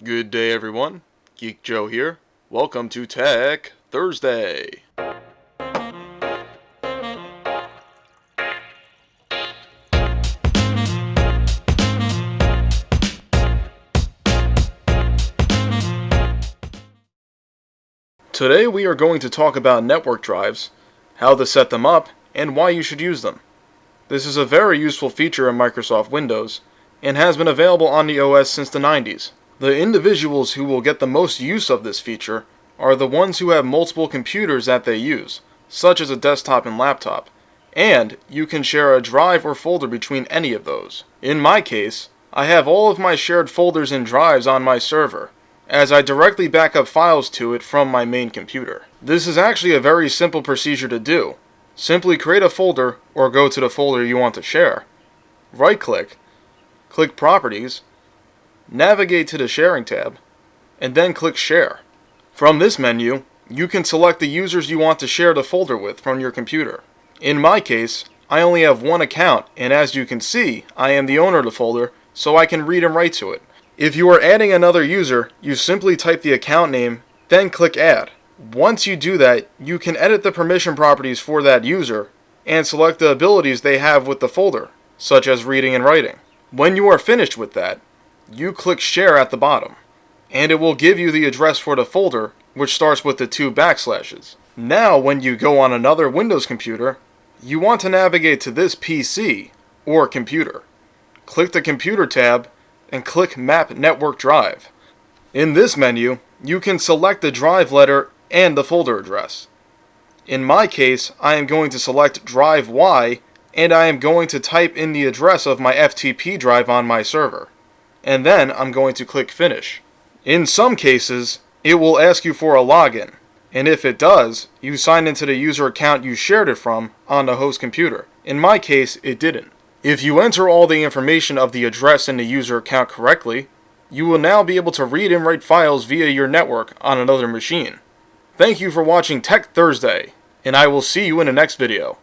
Good day, everyone. Geek Joe here. Welcome to Tech Thursday. Today we are going to talk about network drives, how to set them up, and why you should use them. This is a very useful feature in Microsoft Windows, and has been available on the OS since the 90s. The individuals who will get the most use of this feature are the ones who have multiple computers that they use, such as a desktop and laptop, and you can share a drive or folder between any of those. In my case, I have all of my shared folders and drives on my server, as I directly back up files to it from my main computer. This is actually a very simple procedure to do. Simply create a folder or go to the folder you want to share. Right-click, click Properties, navigate to the Sharing tab, and then click Share. From this menu, you can select the users you want to share the folder with from your computer. In my case, I only have one account, and as you can see, I am the owner of the folder, so I can read and write to it. If you are adding another user, you simply type the account name, then click Add. Once you do that, you can edit the permission properties for that user and select the abilities they have with the folder, such as reading and writing. When you are finished with that, you click Share at the bottom, and it will give you the address for the folder, which starts with the 2 backslashes. Now, when you go on another Windows computer, you want to navigate to this PC or computer. Click the Computer tab and click Map Network Drive. In this menu, you can select the drive letter and the folder address. In my case, I am going to select drive Y, and I am going to type in the address of my FTP drive on my server. And then I'm going to click Finish. In some cases, it will ask you for a login, and if it does, you sign into the user account you shared it from on the host computer. In my case, it didn't. If you enter all the information of the address in the user account correctly, you will now be able to read and write files via your network on another machine. Thank you for watching Tech Thursday, and I will see you in the next video.